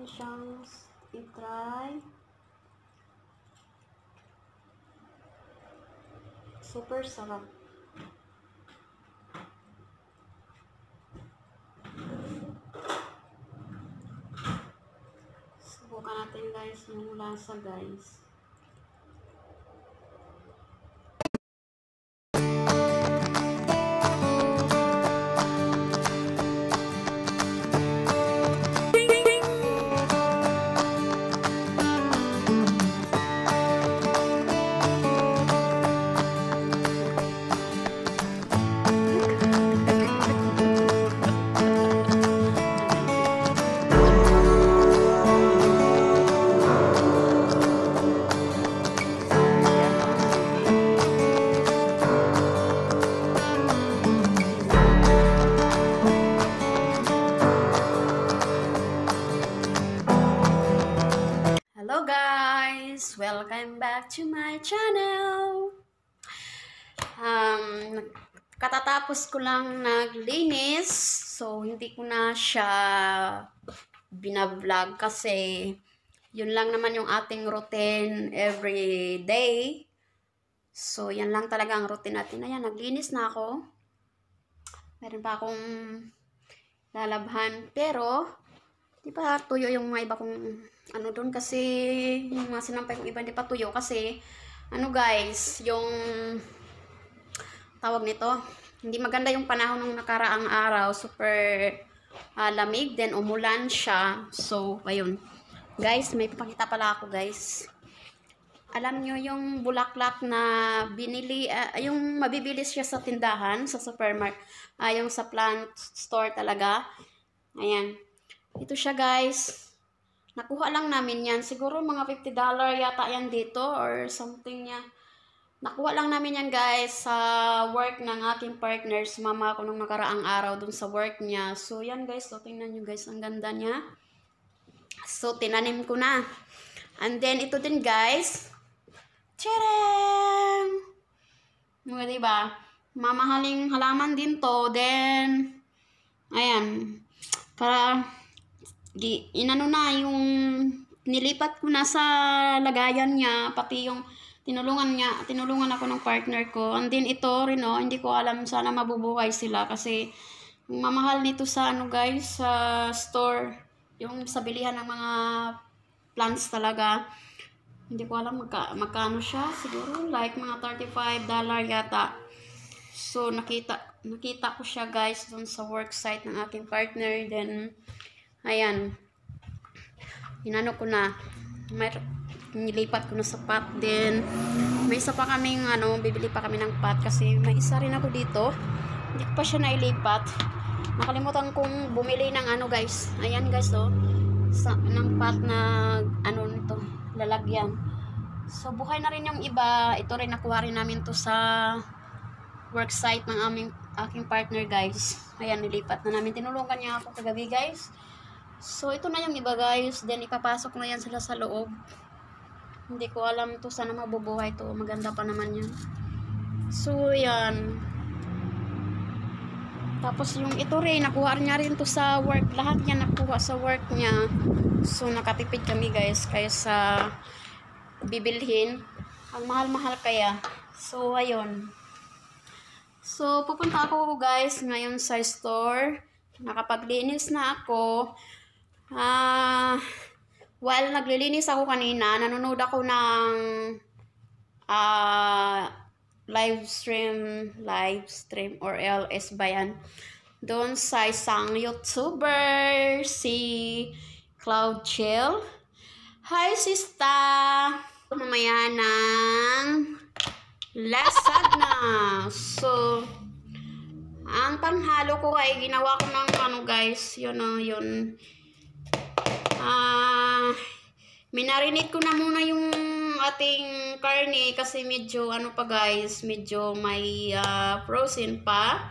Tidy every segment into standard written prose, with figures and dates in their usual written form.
siyang i-try. Super sarap. Subukan natin guys yung lasa guys. Hello guys! Welcome back to my channel! Katatapos ko lang naglinis, so hindi ko na siya binablog kasi yun lang naman yung ating routine every day. So yan lang talaga ang routine natin. Ayan, naglinis na ako. Meron pa akong lalabhan, pero di pa tuyo yung mga iba kong ano doon kasi yung mga sinampay kong iba hindi pa tuyo kasi ano guys, yung tawag nito, hindi maganda yung panahon ng nakaraang araw, super lamig, then umulan siya. So ayun guys, may papakita pala ako guys. Alam nyo yung bulaklak na binili, yung mabibili siya sa tindahan, sa supermarket, yung sa plant store talaga. Ayan, ito siya guys. Nakuha lang namin yan. Siguro mga $50 yata yan dito or something niya. Nakuha lang namin yan guys sa work ng aking partner. Sumama ako nung nakaraang araw dun sa work niya. So yan guys. So tingnan nyo guys. Ang ganda niya. So tinanim ko na. And then ito din guys. Tcharam! Mga diba? Mamahaling halaman din to. Then ayan. Para inano na yung nilipat ko na sa lagayan niya, pati yung tinulungan ako ng partner ko. And then ito rin hindi ko alam, sana mabubuhay sila kasi mamahal nito sa ano guys, sa store, yung sa bilihan ng mga plants talaga. Hindi ko alam magkano siya, siguro like mga $35 yata. So nakita ko siya guys dun sa work site ng aking partner. Then ayan, inano ko na, nilipat ko na sa pot. Then may isa pa kaming bibili pa kami ng pot kasi may isa rin ako dito, hindi ko pa siya nailipat. Nakalimutan kong bumili ng guys. Ayan guys ng pot na nito, lalagyan. So buhay na rin yung iba. Ito rin nakuha rin namin to sa work site ng aking partner guys. Ayan, nilipat na namin, tinulungan niya ako kagabi guys. So ito na yung iba guys, then ipapasok na yan sila sa loob. Hindi ko alam to, sana mabubuhay to, maganda pa naman yan. So yan. Tapos yung ito rin, nakuha niya rin to sa work, lahat yan nakuha sa work niya. So nakatipid kami guys, kaysa bibilhin, ang mahal-mahal kaya. So ayun. So pupunta ako guys ngayon sa store. Nakapaglinis na ako. While naglilinis ako kanina, nanonood ako ng live stream or LS ba yan, doon sa isang YouTuber, si Cloud Chill. Hi sista! Mamaya ng lasagna. So ang panghalo ko ay ginawa ko ng guys, yun. Minarinate ko na muna yung ating karne kasi medyo pa guys, medyo may frozen pa.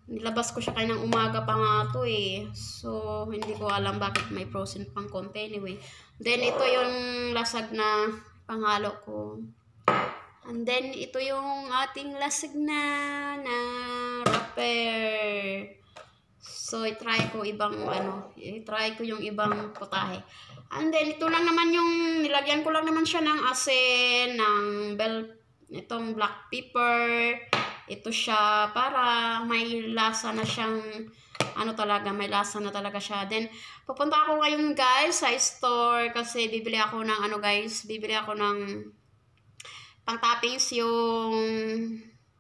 Nilabas ko siya kaninang umaga pa nga to so hindi ko alam bakit may frozen pang konti. Anyway, then ito yung lasagna panghalo ko. And then ito yung ating lasagna na wrapper. So, i-try ko yung ibang putahe. And then, ito lang naman yung, nilagyan ko lang naman siya ng asin, ng itong black pepper. Ito siya, para may lasa na siyang, may lasa na talaga siya. Then, pupunta ako ngayon guys sa store kasi bibili ako ng pang-toppings yung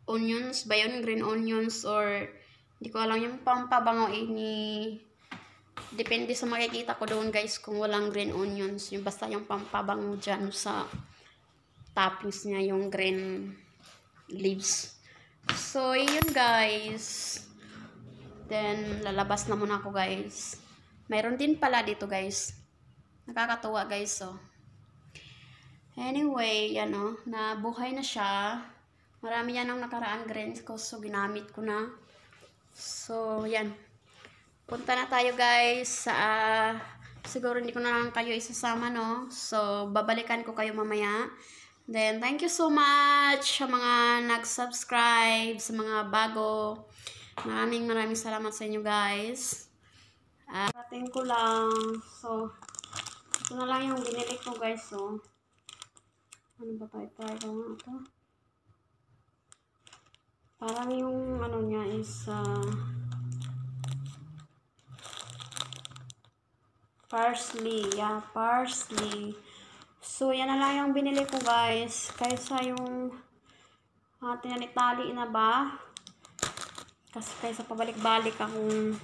onions ba yun? Green onions or hindi ko alam yung pampabango depende sa makikita ko doon guys kung walang green onions. Yung basta yung pampabango dyan sa toppings niya yung green leaves. So, yun guys. Then, lalabas na muna ako guys. Mayroon din pala dito guys. Nakakatuwa guys oh. Anyway, yan oh, nabuhay na siya. Marami yan ang nakaraan greens ko, so ginamit ko na. So, yan. Punta na tayo guys sa, siguro hindi ko na lang kayo isasama no. So, babalikan ko kayo mamaya. Then, thank you so much sa mga nag-subscribe, sa mga bago. Maraming salamat sa inyo guys. Ating ko lang. So, ito na lang yung binili ko guys so. Ano ba tayo? Try ko nga ito. Parang yung niya is parsley. Yeah, parsley. So, yan na lang yung binili ko guys. Kaysa yung tinanitali na ba? Kasi kaysa pabalik-balik akong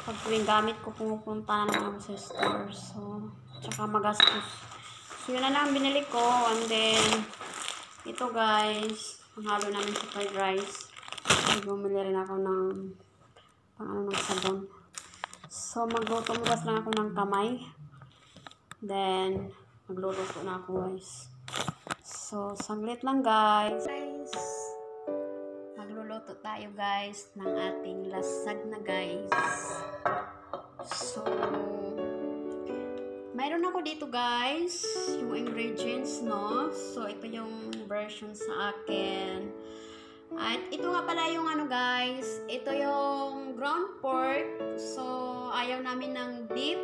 pag gamit ko pumupunta na naman ako sa store. So, tsaka magastos. So, yun na lang binili ko. And then, ito guys, panghalo namin sa fried rice. Bumili rin ako ng ng sabon. So, magluto-mulas lang ako ng kamay. Then, magluluto na ako guys. So, saglit lang guys. Magluluto tayo guys ng ating lasag na guys. So, mayroon ako dito guys, yung ingredients, no? So, ito yung version sa akin. At ito nga pala yung guys, ito yung ground pork. So, ayaw namin ng beef.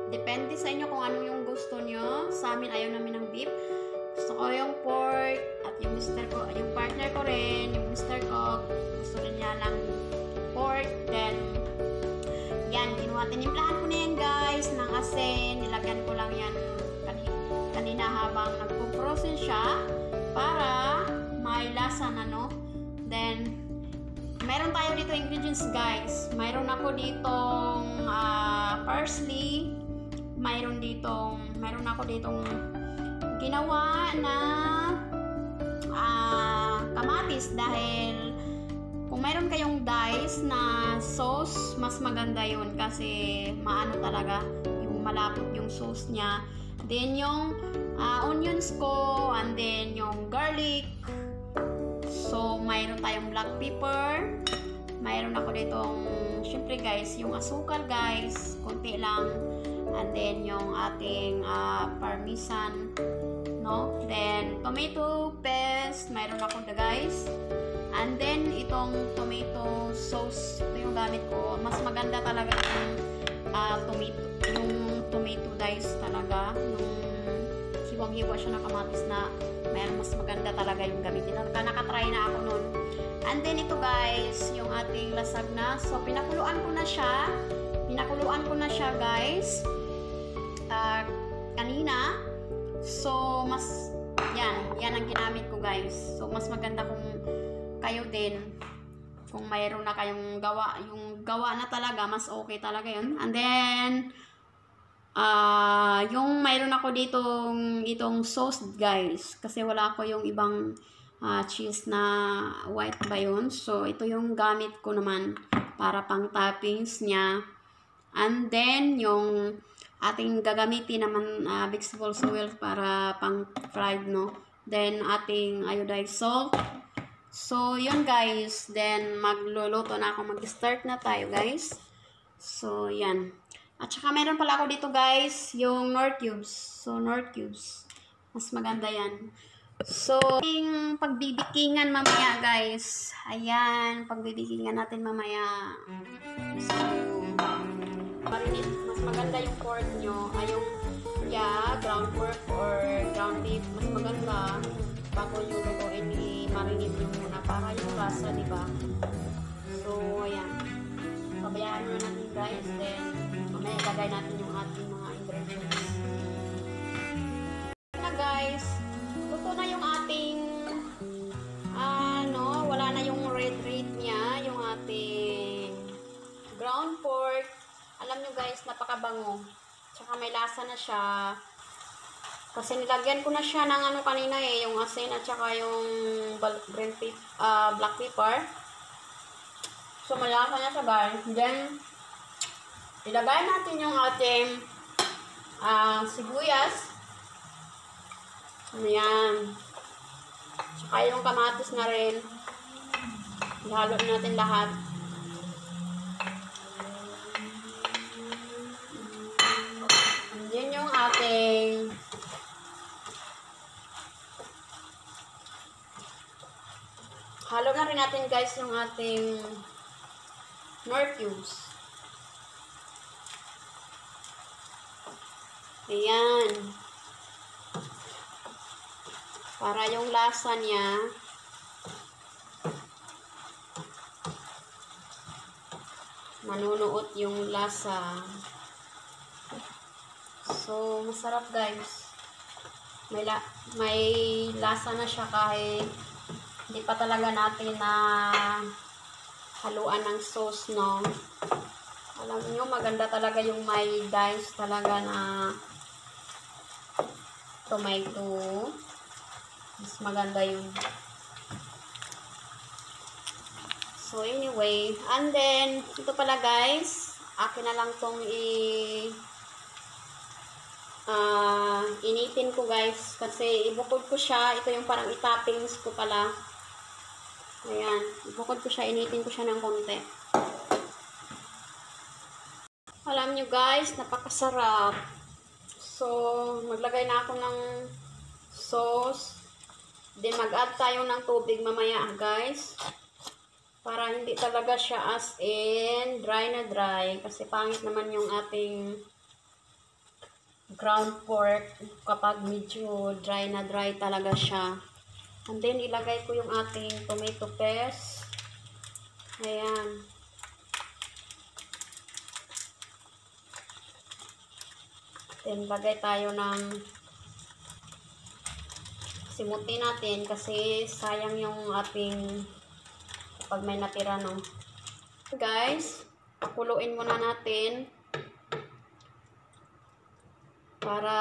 Depende sa inyo kung ano yung gusto nyo. Sa amin, ayaw namin ng beef. Gusto ko yung pork at yung yung partner ko rin, yung mister ko, gusto rin niya ng pork. Then, yan, tinimplahan ko na yan guys ng asin. Nilagyan ko lang yan kanina habang nagpo-frozen siya para may lasa na no. Then, meron tayo dito ingredients guys. Mayroon ako ditong parsley. Mayroon ako ditong ginawa na kamatis dahil kung mayroon kayong dice na sauce, mas maganda yun kasi maano talaga yung malapot yung sauce niya. Then yung onions ko and then yung garlic. So mayroon tayong black pepper. Mayroon ako ditong syempre guys, yung asukal guys, konti lang. And then yung ating parmesan, no? Then tomato paste, mayroon ako guys. And then, itong tomato sauce, ito yung gamit ko. Mas maganda talaga yung tomato dice talaga. Yung hiwang-hiwa siya na kamatis na mayroon mas maganda talaga yung gamitin. Nakatry na ako nun. And then, ito guys, yung ating lasag na. So, pinakuluan ko na siya guys. Kanina. So, yan ang ginamit ko guys. So, mas maganda kung kayo din kung mayroon na kayong gawa na talaga, mas okay talaga yun. And then yung mayroon ako itong sauce guys kasi wala ko yung ibang cheese na white ba yun. So ito yung gamit ko naman para pang toppings niya. And then yung ating gagamitin naman vegetable oil para pang fried no. Then ating iodized salt. So, yun guys. Then, magluluto na ako. Mag-start na tayo guys. So, yan. At saka, meron pala ako dito guys, yung Knorr cubes. So, Knorr cubes. Mas maganda yan. So, yung pagbibikingan mamaya guys. Ayan, pagbibikingan natin mamaya. So, marinate, mas maganda yung pork nyo. Ay yung, ground pork or ground beef. Mas maganda bago nyo lutuin, i-marinate nyo muna para yung lasa, diba? So, ayan. Pabayaan nyo natin guys. Then, mamaya ilagay natin yung ating mga ingredients. Na guys, luto na yung ating wala na yung red niya, yung ating ground pork. Alam nyo guys, napakabango. Tsaka may lasa na siya. Kasi nilagyan ko na siya ng kanina yung asin at tsaka yung black pepper. So malasa na siya guys. Then, ilagay natin yung ating sibuyas. Ayan. Tsaka yung kamatis na rin. Ihalo natin lahat. Yan yung ating halo na rin natin guys yung ating nor cubes. Ayan. Para yung lasa niya manunuot yung lasa. So, masarap guys. May lasa na siya kahit hindi pa talaga natin na haluan ng sauce, no? Alam nyo, maganda talaga yung may dice talaga na tomato. Mas maganda yun. So, anyway. And then, ito pala guys. Akin na lang tong initin ko guys. Kasi ibukod ko siya. Ito yung parang itoppings ko pala. Ayan. Ibukod ko siya. Initin ko siya ng konti. Alam nyo guys, napakasarap. So, maglagay na ako ng sauce. Then, mag-add tayo ng tubig mamaya, guys. Para hindi talaga siya as in dry na dry. Kasi pangit naman yung ating ground pork kapag medyo dry na dry talaga siya. And then, ilagay ko yung ating tomato paste. Ayan. Then, lagay tayo ng simutin natin kasi sayang yung ating pag may natira, no. Guys, pakuluin muna natin para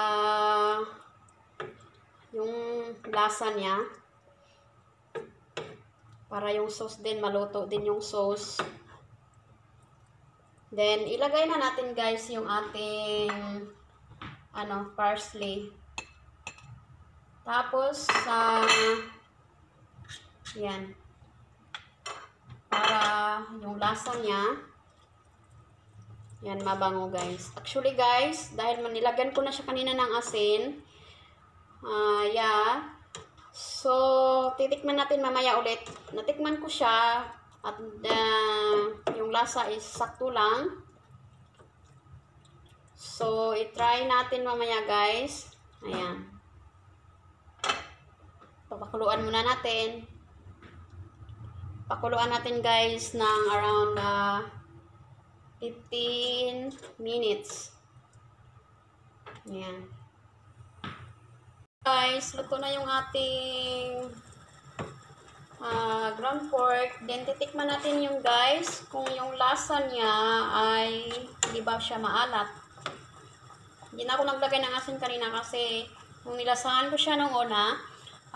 yung lasa niya, para yung sauce din, maluto din yung sauce. Then, ilagay na natin guys yung ating parsley. Tapos, yan. Para yung lasa niya, yan, mabango guys. Actually guys, dahil nilagyan ko na siya kanina ng asin, so, titikman natin mamaya ulit. Natikman ko siya, at yung lasa is sakto lang. So, i-try natin mamaya guys. Ayan. Papakuluan muna natin. Pakuluan natin guys ng around 15 minutes. Ayan. Guys, luto na yung ating ground pork. Then, titikman natin yung guys kung yung lasa niya ay hindi ba siya maalat. Hindi na ako naglagay ng asin kanina kasi kung nilasahan ko siya nung una,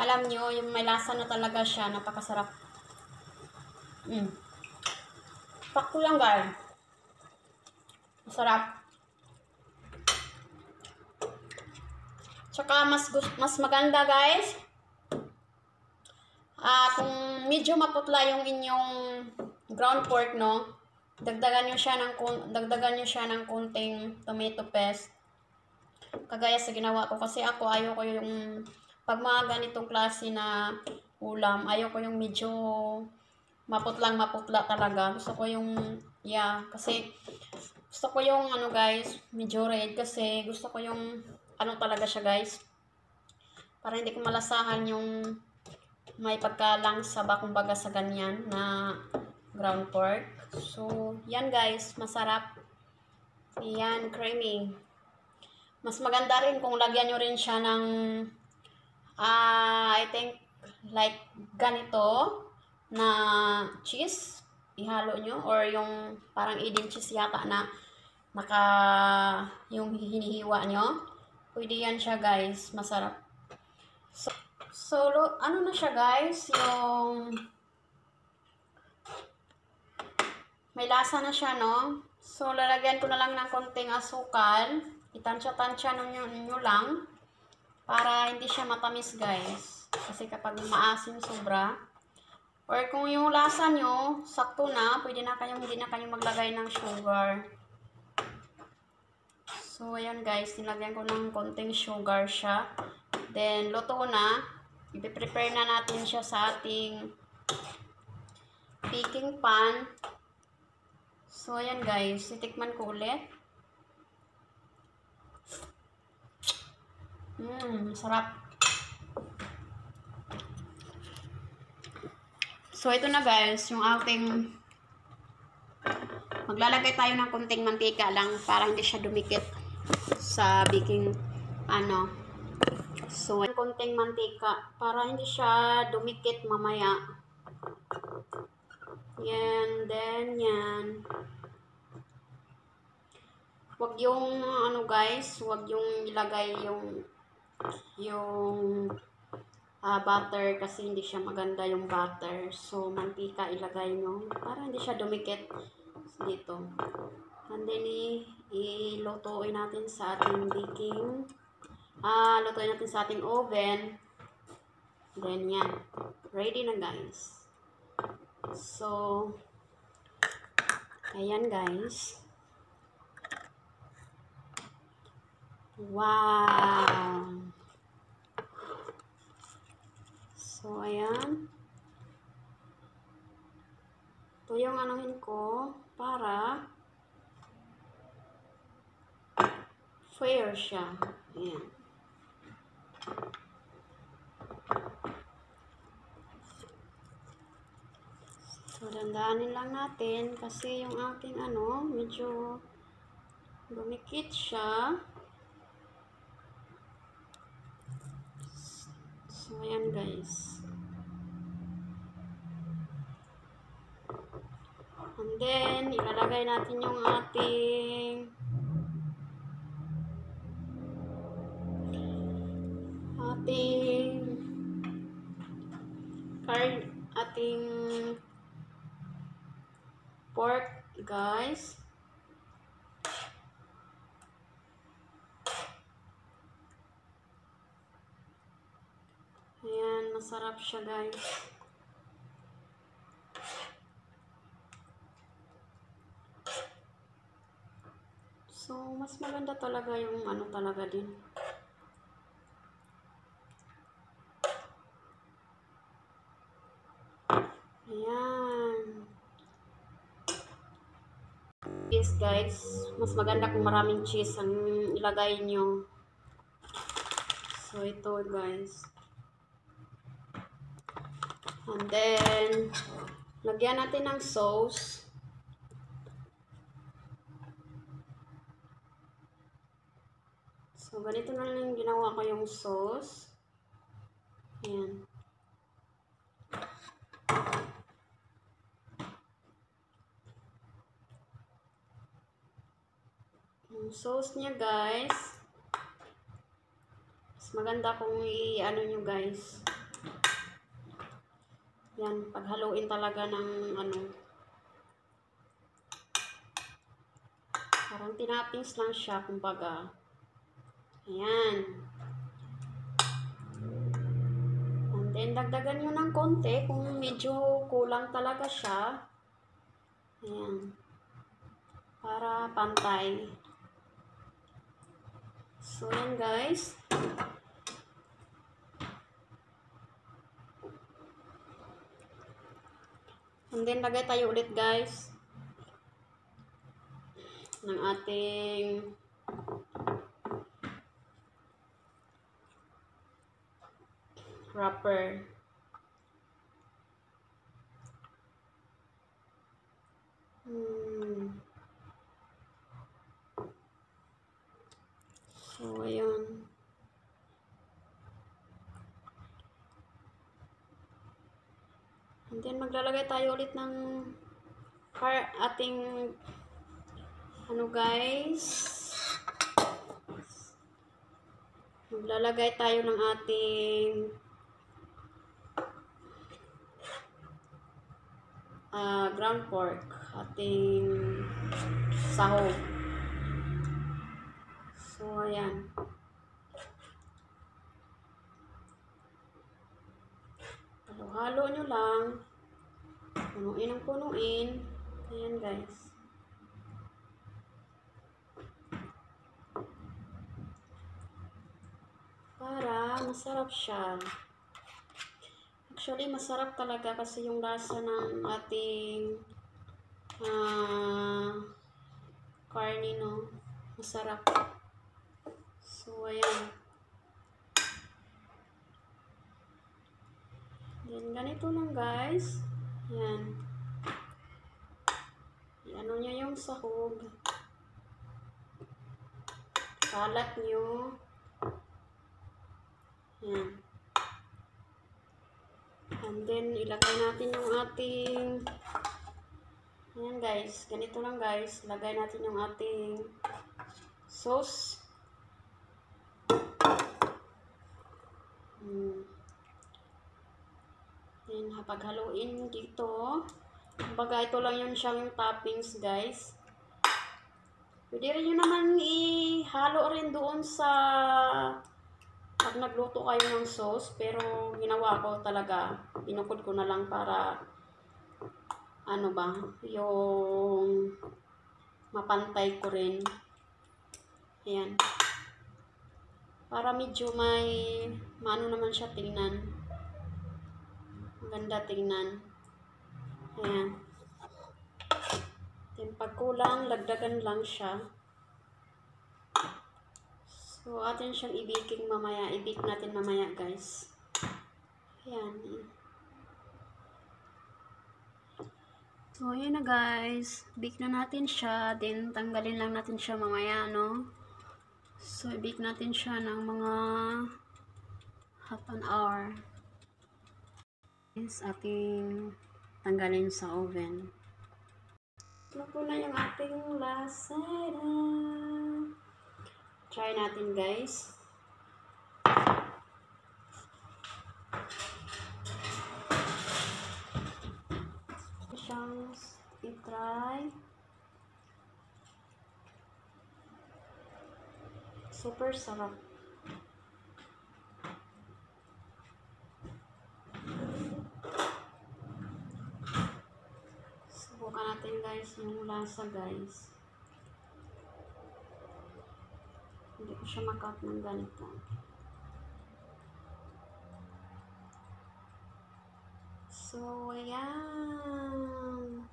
alam nyo, yung may lasa na talaga siya. Napakasarap. Pakto lang guys. Masarap. Tsaka mas maganda guys. Kung medyo maputla yung inyong ground pork, no, dagdagan nyo siya ng konting tomato paste. Kagaya sa ginawa ko kasi ako ayaw ko yung pag mga ganitong klase na ulam, ayoko yung medyo maputla talaga. Gusto ko yung, kasi gusto ko yung ano guys, medyo red kasi gusto ko yung ano talaga siya guys. Para hindi ko malasahan yung may pagkalangsa ba kumbaga sa ganyan na ground pork. So, yan guys, masarap. Yan, creamy. Mas maganda rin kung lagyan nyo rin siya ng I think like ganito na cheese, ihalo nyo, or yung parang Eden cheese yata na yung hinihiwa nyo. Pwede yan siya guys, masarap. So ano na siya guys, yung may lasa na siya, no? So lalagyan ko na lang ng konting asukal. Itansya-tansya nyo lang para hindi siya matamis guys. Kasi kapag maasim sobra, or kung yung lasa nyo sakto na, pwede na kayong hindi na kayo maglagay ng sugar. So ayan guys, nilagyan ko ng konting sugar siya. Then luto na. I-prepare na natin siya sa ating baking pan. So ayan guys, titikman ko ulit. Sarap. So ito na guys, yung ating maglalagay tayo ng konting mantika lang para hindi siya dumikit sa baking ano. So konting mantika para hindi siya dumikit mamaya. Yan, then yan. Wag yung ano guys, wag yung ilagay yung butter kasi hindi siya maganda yung butter. So mantika ilagay nyo para hindi siya dumikit dito. And then ilutuin natin sa ating baking. Lutuin natin sa ating oven. Then yan. Ready na guys. So ayan guys. Wow! So, ayan. Ito yung anuhin ko para fair siya. Ayan. So, dandanin lang natin kasi yung aking medyo dumikit siya. So, ayan guys. And then, ilalagay natin yung ating pork guys. Ayan, masarap siya guys. So, mas maganda talaga yung talaga din. Ayan. Cheese guys, mas maganda kung maraming cheese ang ilagay nyo. So, ito guys. And then, lagyan natin ng sauce. So, ganito na lang yung ginawa ko yung sauce. Ayan. Yung sauce niya guys, mas maganda kung nyo guys. Yan, paghaluin talaga ng parang tinapings lang siya, kumbaga. Ayan. And then, dagdagan nyo ng konti kung medyo kulang talaga siya. Ayan. Para pantay. So, yan guys. And then, lagay tayo ulit guys ng ating wrapper. So, ayun. And then, maglalagay tayo ulit ng ating ano guys, maglalagay tayo ng ating ground pork, ating sahog. So, ayan. Halo-halo nyo lang. Punuin ang punuin. Ayan guys. Para masarap siya. Actually, masarap talaga kasi yung lasa ng ating karne, no? Masarap. So, ayan. Then, ganito lang guys. Ayan. Ano nyo yung sahog. Kalat nyo. Ayan. And then, ilagay natin yung ating ayan guys. Ganito lang guys. Lagay natin yung ating sauce. Then, paghaluin dito. Kumbaga, ito lang yun siyang toppings guys. Pwede rin nyo naman ihalo rin doon sa pag nagluto kayo ng sauce. Pero, ginawa ko talaga. Binukod ko na lang para ano ba, yung mapantay ko rin. Ayan. Para medyo may maano naman siya tingnan. Maganda tingnan. Ayan. Then pag kulang, lagdagan lang siya. So, atin siyang i-baking mamaya. I-bake natin mamaya guys. Ayan. So, ayan na guys. Bake na natin siya. Then, tanggalin lang natin siya mamaya, no? So, i-bake natin siya ng mga half an hour. Is ating tanggalin sa oven. Luto na yung ating lasada. Try natin guys. Siyang i-try. Super sarap. Subukan natin guys yung lasa guys. Hindi ko siya makat ng ganito. So, ayan.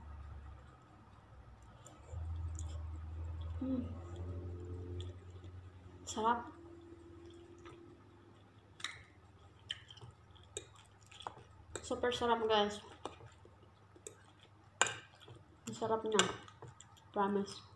Sarap. Super sarap guys. Ang sarap niya. Promise.